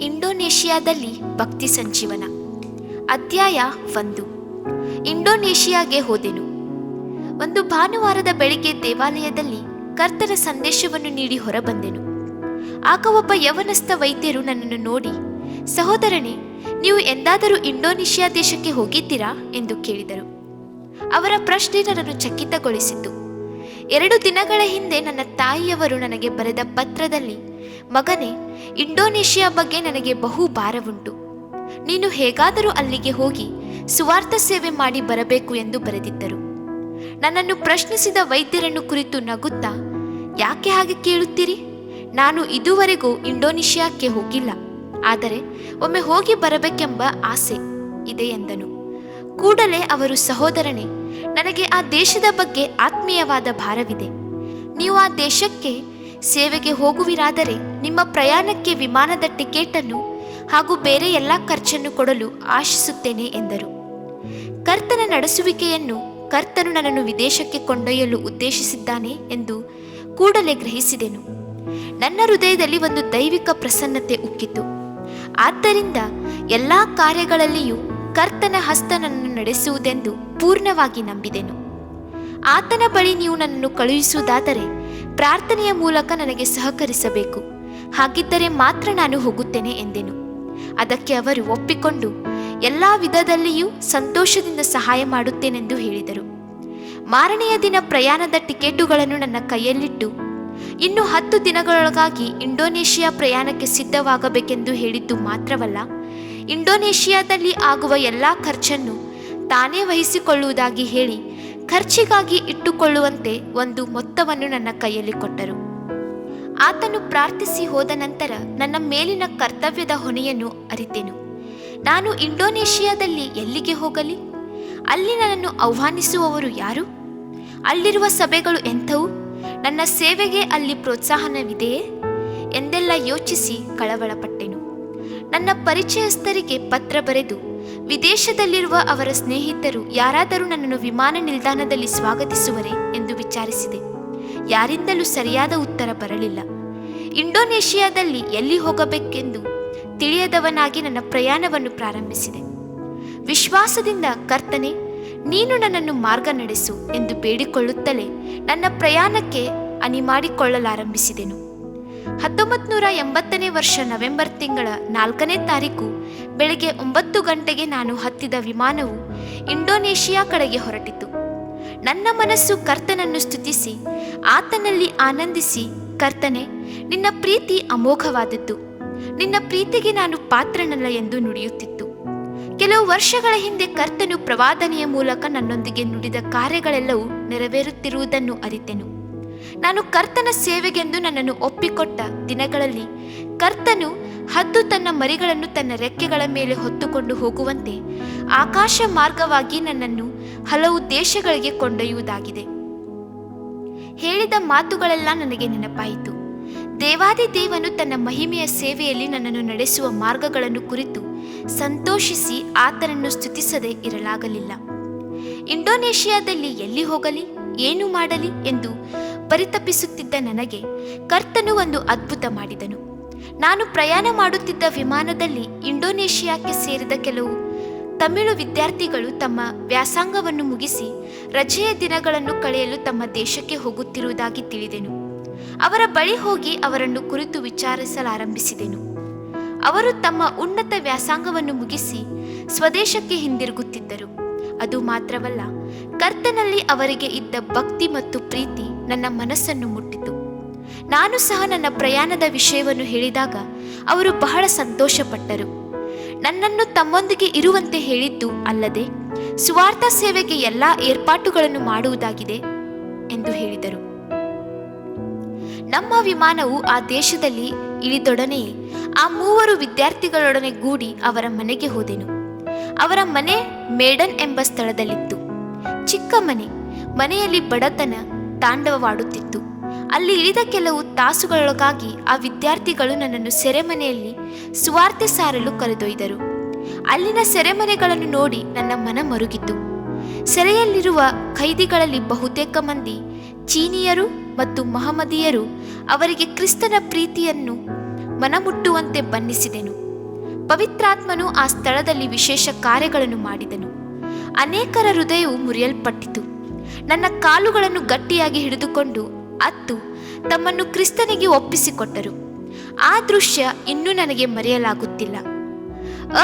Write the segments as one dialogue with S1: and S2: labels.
S1: ಇಂಡೋನೇಷಿಯಾದಲ್ಲಿ ಭಕ್ತಿ ಸಂಜೀವನ. ಅಧ್ಯಾಯ 1. ಇಂಡೋನೇಷಿಯಾಗೆ ಹೋದೆನು. ಒಂದು ಭಾನುವಾರದ ಬೆಳಿಗ್ಗೆ ದೇವಾಲಯದಲ್ಲಿ ಕರ್ತನ ಸಂದೇಶವನ್ನು ನೀಡಿ ಹೊರಬಂದೆನು. ಆಗ ಒಬ್ಬ ಯವನಸ್ಥ ವೈದ್ಯರು ನನ್ನನ್ನು ನೋಡಿ, ಸಹೋದರನೇ, ನೀವು ಎಂದಾದರೂ ಇಂಡೋನೇಷಿಯಾ ದೇಶಕ್ಕೆ ಹೋಗಿದ್ದೀರಾ ಎಂದು ಕೇಳಿದರು. ಅವರ ಪ್ರಶ್ನೆ ನನ್ನನ್ನು ಚಕಿತಗೊಳಿಸಿತು. 2 ದಿನಗಳ ಹಿಂದೆ ನನ್ನ ತಾಯಿಯವರು ನನಗೆ ಬರೆದ ಪತ್ರದಲ್ಲಿ, ಮಗನೇ, ಇಂಡೋನೇಷಿಯಾ ಬಗ್ಗೆ ನನಗೆ ಬಹು ಭಾರವುಂಟು, ನೀನು ಹೇಗಾದರೂ ಅಲ್ಲಿಗೆ ಹೋಗಿ ಸುವಾರ್ಥ ಸೇವೆ ಮಾಡಿ ಬರಬೇಕು ಎಂದು ಬರೆದಿದ್ದರು. ನನ್ನನ್ನು ಪ್ರಶ್ನಿಸಿದ ವೈದ್ಯರನ್ನು ಕುರಿತು ನಗುತ್ತಾ, ಯಾಕೆ ಹಾಗೆ ಕೇಳುತ್ತೀರಿ? ನಾನು ಇದುವರೆಗೂ ಇಂಡೋನೇಷಿಯಾಕ್ಕೆ ಹೋಗಿಲ್ಲ, ಆದರೆ ಒಮ್ಮೆ ಹೋಗಿ ಬರಬೇಕೆಂಬ ಆಸೆ ಇದೆ ಎಂದನು. ಕೂಡಲೇ ಅವರು, ಸಹೋದರನೇ, ನನಗೆ ಆ ದೇಶದ ಬಗ್ಗೆ ಆತ್ಮೀಯವಾದ ಭಾರವಿದೆ. ನೀವು ಆ ದೇಶಕ್ಕೆ ಸೇವೆಗೆ ಹೋಗುವಿರಾದರೆ ನಿಮ್ಮ ಪ್ರಯಾಣಕ್ಕೆ ವಿಮಾನದ ಟಿಕೆಟನ್ನು ಹಾಗೂ ಬೇರೆ ಎಲ್ಲ ಖರ್ಚನ್ನು ಕೊಡಲು ಆಶಿಸುತ್ತೇನೆ ಎಂದರು. ಕರ್ತನ ನಡೆಸುವಿಕೆಯನ್ನು ಕರ್ತನು ನನ್ನನ್ನು ವಿದೇಶಕ್ಕೆ ಕೊಂಡೊಯ್ಯಲು ಉದ್ದೇಶಿಸಿದ್ದಾನೆ ಎಂದು ಕೂಡಲೇ ಗ್ರಹಿಸಿದೆನು. ನನ್ನ ಹೃದಯದಲ್ಲಿ ಒಂದು ದೈವಿಕ ಪ್ರಸನ್ನತೆ ಉಕ್ಕಿತು. ಆದ್ದರಿಂದ ಎಲ್ಲ ಕಾರ್ಯಗಳಲ್ಲಿಯೂ ಕರ್ತನ ಹಸ್ತ ನನ್ನನ್ನು ನಡೆಸುವುದೆಂದು ಪೂರ್ಣವಾಗಿ ನಂಬಿದೆನು. ಆತನ ಬಳಿ ನೀವು ನನ್ನನ್ನು ಕಳುಹಿಸುವುದಾದರೆ ಪ್ರಾರ್ಥನೆಯ ಮೂಲಕ ನನಗೆ ಸಹಕರಿಸಬೇಕು, ಹಾಗಿದ್ದರೆ ಮಾತ್ರ ನಾನು ಹೋಗುತ್ತೇನೆ ಎಂದೆನು. ಅದಕ್ಕೆ ಅವರು ಒಪ್ಪಿಕೊಂಡು ಎಲ್ಲ ವಿಧದಲ್ಲಿಯೂ ಸಂತೋಷದಿಂದ ಸಹಾಯ ಮಾಡುತ್ತೇನೆಂದು ಹೇಳಿದರು. ಮಾರನೆಯ ದಿನ ಪ್ರಯಾಣದ ಟಿಕೆಟುಗಳನ್ನು ನನ್ನ ಕೈಯಲ್ಲಿಟ್ಟು, ಇನ್ನು 10 ದಿನಗಳೊಳಗಾಗಿ ಇಂಡೋನೇಷಿಯಾ ಪ್ರಯಾಣಕ್ಕೆ ಸಿದ್ಧವಾಗಬೇಕೆಂದು ಹೇಳಿದ್ದು ಮಾತ್ರವಲ್ಲ, ಇಂಡೋನೇಷಿಯಾದಲ್ಲಿ ಆಗುವ ಎಲ್ಲ ಖರ್ಚನ್ನು ತಾನೇ ವಹಿಸಿಕೊಳ್ಳುವುದಾಗಿ ಹೇಳಿ ಖರ್ಚಿಗಾಗಿ ಇಟ್ಟುಕೊಳ್ಳುವಂತೆ ಒಂದು ಮೊತ್ತವನ್ನು ನನ್ನ ಕೈಯಲ್ಲಿ ಕೊಟ್ಟರು. ಆತನು ಪ್ರಾರ್ಥಿಸಿ ಹೋದ ನಂತರ ನನ್ನ ಮೇಲಿನ ಕರ್ತವ್ಯದ ಹೊಣೆಯನ್ನು ಅರಿತೆನು. ನಾನು ಇಂಡೋನೇಷಿಯಾದಲ್ಲಿ ಎಲ್ಲಿಗೆ ಹೋಗಲಿ? ಅಲ್ಲಿ ನನ್ನನ್ನು ಆಹ್ವಾನಿಸುವವರು ಯಾರು? ಅಲ್ಲಿರುವ ಸಭೆಗಳು ಎಂಥವು? ನನ್ನ ಸೇವೆಗೆ ಅಲ್ಲಿ ಪ್ರೋತ್ಸಾಹನವಿದೆಯೇ ಎಂದೆಲ್ಲ ಯೋಚಿಸಿ ಕಳವಳಪಟ್ಟೆನು. ನನ್ನ ಪರಿಚಯಸ್ಥರಿಗೆ ಪತ್ರ ಬರೆದು ವಿದೇಶದಲ್ಲಿರುವ ಅವರ ಸ್ನೇಹಿತರು ಯಾರಾದರೂ ನನ್ನನ್ನು ವಿಮಾನ ನಿಲ್ದಾಣದಲ್ಲಿ ಸ್ವಾಗತಿಸುವರೇ ಎಂದು ವಿಚಾರಿಸಿದೆ. ಯಾರಿಂದಲೂ ಸರಿಯಾದ ಉತ್ತರ ಬರಲಿಲ್ಲ. ಇಂಡೋನೇಷಿಯಾದಲ್ಲಿ ಎಲ್ಲಿ ಹೋಗಬೇಕೆಂದು ತಿಳಿಯದವನಾಗಿ ನನ್ನ ಪ್ರಯಾಣವನ್ನು ಪ್ರಾರಂಭಿಸಿದೆ. ವಿಶ್ವಾಸದಿಂದ, ಕರ್ತನೆ, ನೀನು ನನ್ನನ್ನು ಮಾರ್ಗ ನಡೆಸು ಎಂದು ಬೇಡಿಕೊಳ್ಳುತ್ತಲೇ ನನ್ನ ಪ್ರಯಾಣಕ್ಕೆ ಅಣಿಮಾಡಿಕೊಳ್ಳಲಾರಂಭಿಸಿದೆನು. 1980ನೇ ವರ್ಷ ನವೆಂಬರ್ ತಿಂಗಳ 4ನೇ ತಾರೀಕು ಬೆಳಗ್ಗೆ 9 ಗಂಟೆಗೆ ನಾನು ಹತ್ತಿದ ವಿಮಾನವು ಇಂಡೋನೇಷಿಯಾ ಕಡೆಗೆ ಹೊರಟಿತು. ನನ್ನ ಮನಸ್ಸು ಕರ್ತನನ್ನು ಸ್ತುತಿಸಿ ಆತನಲ್ಲಿ ಆನಂದಿಸಿ, ಕರ್ತನೆ, ನಿನ್ನ ಪ್ರೀತಿ ಅಮೋಘವಾದದ್ದು, ನಿನ್ನ ಪ್ರೀತಿಗೆ ನಾನು ಪಾತ್ರನಲ್ಲ ಎಂದು ನುಡಿಯುತ್ತಿತ್ತು. ಕೆಲವು ವರ್ಷಗಳ ಹಿಂದೆ ಕರ್ತನು ಪ್ರವಾದನೆಯ ಮೂಲಕ ನನ್ನೊಂದಿಗೆ ನುಡಿದ ಕಾರ್ಯಗಳೆಲ್ಲವೂ ನೆರವೇರುತ್ತಿರುವುದನ್ನು ಅರಿತೆನು. ನಾನು ಕರ್ತನ ಸೇವೆಗೆಂದು ನನ್ನನ್ನು ಒಪ್ಪಿಕೊಟ್ಟ ದಿನಗಳಲ್ಲಿ ಕರ್ತನು ಹದ್ದು ತನ್ನ ಮರಿಗಳನ್ನು ತನ್ನ ರೆಕ್ಕೆಗಳ ಮೇಲೆ ಹೊತ್ತುಕೊಂಡು ಹೋಗುವಂತೆ ಆಕಾಶ ಮಾರ್ಗವಾಗಿ ನನ್ನನ್ನು ಹಲವು ದೇಶಗಳಿಗೆ ಕೊಂಡೊಯ್ಯುವುದಾಗಿದೆ. ಹೇಳಿದ ಮಾತುಗಳೆಲ್ಲ ನನಗೆ ನೆನಪಾಯಿತು. ದೇವಾದಿ ದೇವನು ತನ್ನ ಮಹಿಮೆಯ ಸೇವೆಯಲ್ಲಿ ನನ್ನನ್ನು ನಡೆಸುವ ಮಾರ್ಗಗಳನ್ನು ಕುರಿತು ಸಂತೋಷಿಸಿ ಆತನನ್ನು ಸ್ತುತಿಸದೆ ಇರಲಾಗಲಿಲ್ಲ. ಇಂಡೋನೇಷಿಯಾದಲ್ಲಿ ಎಲ್ಲಿ ಹೋಗಲಿ, ಏನು ಮಾಡಲಿ ಎಂದು ಪರಿತಪಿಸುತ್ತಿದ್ದ ನನಗೆ ಕರ್ತನು ಒಂದು ಅದ್ಭುತ ಮಾಡಿದನು. ನಾನು ಪ್ರಯಾಣ ಮಾಡುತ್ತಿದ್ದ ವಿಮಾನದಲ್ಲಿ ಇಂಡೋನೇಷಿಯಾಕ್ಕೆ ಸೇರಿದ ಕೆಲವು ತಮಿಳು ವಿದ್ಯಾರ್ಥಿಗಳು ತಮ್ಮ ವ್ಯಾಸಂಗವನ್ನು ಮುಗಿಸಿ ರಜೆಯ ದಿನಗಳನ್ನು ಕಳೆಯಲು ತಮ್ಮ ದೇಶಕ್ಕೆ ಹೋಗುತ್ತಿರುವುದಾಗಿ ತಿಳಿದೆನು. ಅವರ ಬಳಿ ಹೋಗಿ ಅವರನ್ನು ಕುರಿತು ವಿಚಾರಿಸಲಾರಂಭಿಸಿದೆನು. ಅವರು ತಮ್ಮ ಉನ್ನತ ವ್ಯಾಸಂಗವನ್ನು ಮುಗಿಸಿ ಸ್ವದೇಶಕ್ಕೆ ಹಿಂದಿರುಗುತ್ತಿದ್ದರು. ಅದು ಮಾತ್ರವಲ್ಲ, ಕರ್ತನಲ್ಲಿ ಅವರಿಗೆ ಇದ್ದ ಭಕ್ತಿ ಮತ್ತು ಪ್ರೀತಿ ನನ್ನ ಮನಸ್ಸನ್ನು ಮುಟ್ಟಿತು. ನಾನು ಸಹ ನನ್ನ ಪ್ರಯಾಣದ ವಿಷಯವನ್ನು ಹೇಳಿದಾಗ ಅವರು ಬಹಳ ಸಂತೋಷಪಟ್ಟರು. ನನ್ನನ್ನು ತಮ್ಮೊಂದಿಗೆ ಇರುವಂತೆ ಹೇಳಿದ್ದು ಅಲ್ಲದೆ ಸುವಾರ್ಥ ಸೇವೆಗೆ ಎಲ್ಲ ಏರ್ಪಾಟುಗಳನ್ನು ಮಾಡುವುದಾಗಿದೆ ಎಂದು ಹೇಳಿದರು. ನಮ್ಮ ವಿಮಾನವು ಆ ದೇಶದಲ್ಲಿ ಇಳಿದೊಡನೆಯೇ ಆ 3 ವಿದ್ಯಾರ್ಥಿಗಳೊಡನೆ ಗೂಡಿ ಅವರ ಮನೆಗೆ ಹೋದೆನು. ಅವರ ಮನೆ ಮೇಡನ್ ಎಂಬ ಸ್ಥಳದಲ್ಲಿತ್ತು. ಚಿಕ್ಕ ಮನೆ. ಮನೆಯಲ್ಲಿ ಬಡತನ ತಾಂಡವವಾಡುತ್ತಿತ್ತು. ಅಲ್ಲಿ ಇಳಿದ ಕೆಲವು ತಾಸುಗಳೊಳಗಾಗಿ ಆ ವಿದ್ಯಾರ್ಥಿಗಳು ನನ್ನನ್ನು ಸೆರೆಮನೆಯಲ್ಲಿ ಸುವಾರ್ತೆ ಸಾರಲು ಕರೆದೊಯ್ದರು. ಅಲ್ಲಿನ ಸೆರೆಮನೆಗಳನ್ನು ನೋಡಿ ನನ್ನ ಮನ ಮರುಗಿತು. ಸೆರೆಯಲ್ಲಿರುವ ಖೈದಿಗಳಲ್ಲಿ ಬಹುತೇಕ ಮಂದಿ ಚೀನಿಯರು ಮತ್ತು ಮಹಮ್ಮದೀಯರು. ಅವರಿಗೆ ಕ್ರಿಸ್ತನ ಪ್ರೀತಿಯನ್ನು ಮನಮುಟ್ಟುವಂತೆ ಬಣ್ಣಿಸಿದೆನು. ಪವಿತ್ರಾತ್ಮನು ಆ ಸ್ಥಳದಲ್ಲಿ ವಿಶೇಷ ಕಾರ್ಯಗಳನ್ನು ಮಾಡಿದನು. ಅನೇಕರ ಹೃದಯವು ಮುರಿಯಲ್ಪಟ್ಟಿತು. ನನ್ನ ಕಾಲುಗಳನ್ನು ಗಟ್ಟಿಯಾಗಿ ಹಿಡಿದುಕೊಂಡು ಅತ್ತು ತಮ್ಮನ್ನು ಕ್ರಿಸ್ತನಿಗೆ ಒಪ್ಪಿಸಿಕೊಟ್ಟರು. ಆ ದೃಶ್ಯ ಇನ್ನೂ ನನಗೆ ಮರೆಯಲಾಗುತ್ತಿಲ್ಲ.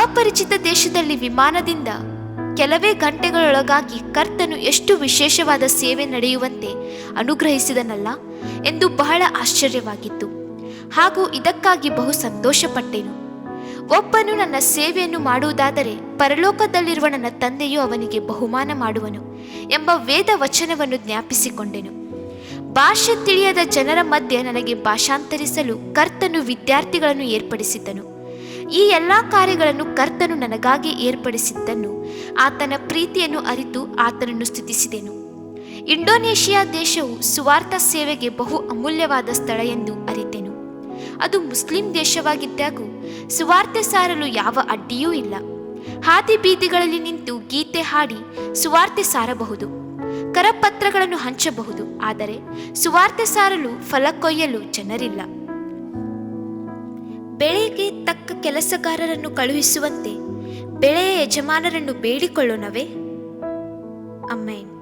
S1: ಅಪರಿಚಿತ ದೇಶದಲ್ಲಿ ವಿಮಾನದಿಂದ ಕೆಲವೇ ಗಂಟೆಗಳೊಳಗಾಗಿ ಕರ್ತನು ಎಷ್ಟು ವಿಶೇಷವಾದ ಸೇವೆ ನಡೆಯುವಂತೆ ಅನುಗ್ರಹಿಸಿದನಲ್ಲ ಎಂದು ಬಹಳ ಆಶ್ಚರ್ಯವಾಗಿತ್ತು. ಹಾಗೂ ಇದಕ್ಕಾಗಿ ಬಹು ಸಂತೋಷಪಟ್ಟೆನು. ಒಬ್ಬನು ನನ್ನ ಸೇವೆಯನ್ನು ಮಾಡುವುದಾದರೆ ಪರಲೋಕದಲ್ಲಿರುವ ನನ್ನ ತಂದೆಯು ಅವನಿಗೆ ಬಹುಮಾನ ಮಾಡುವನು ಎಂಬ ವೇದ ವಚನವನ್ನು ಜ್ಞಾಪಿಸಿಕೊಂಡೆನು. ಭಾಷೆ ತಿಳಿಯದ ಜನರ ಮಧ್ಯೆ ನನಗೆ ಭಾಷಾಂತರಿಸಲು ಕರ್ತನು ವಿದ್ಯಾರ್ಥಿಗಳನ್ನು ಏರ್ಪಡಿಸಿದ್ದನು. ಈ ಎಲ್ಲ ಕಾರ್ಯಗಳನ್ನು ಕರ್ತನು ನನಗಾಗಿ ಏರ್ಪಡಿಸಿದ್ದನ್ನು, ಆತನ ಪ್ರೀತಿಯನ್ನು ಅರಿತು ಆತನನ್ನು ಸ್ತುತಿಸಿದೆನು. ಇಂಡೋನೇಷಿಯಾ ದೇಶವು ಸುವಾರ್ಥ ಸೇವೆಗೆ ಬಹು ಅಮೂಲ್ಯವಾದ ಸ್ಥಳ ಎಂದು ಅರಿತೆನು. ಅದು ಮುಸ್ಲಿಂ ದೇಶವಾಗಿದ್ದಾಗೂ ಸುವಾರ್ತೆ ಸಾರಲು ಯಾವ ಅಡ್ಡಿಯೂ ಇಲ್ಲ. ಹಾದಿ ಬೀದಿಗಳಲ್ಲಿ ನಿಂತು ಗೀತೆ ಹಾಡಿ ಸುವಾರ್ತೆ ಸಾರಬಹುದು, ಕರಪತ್ರಗಳನ್ನು ಹಂಚಬಹುದು. ಆದರೆ ಸುವಾರ್ತೆ ಸಾರಲು ಫಲ ಕೊಯ್ಯಲು ಜನರಿಲ್ಲ. ಬೆಳೆಗೆ ತಕ್ಕ ಕೆಲಸಗಾರರನ್ನು ಕಳುಹಿಸುವಂತೆ ಬೆಳೆಯ ಯಜಮಾನರನ್ನು ಬೇಡಿಕೊಳ್ಳೋಣವೇ? ಆಮೆನ್.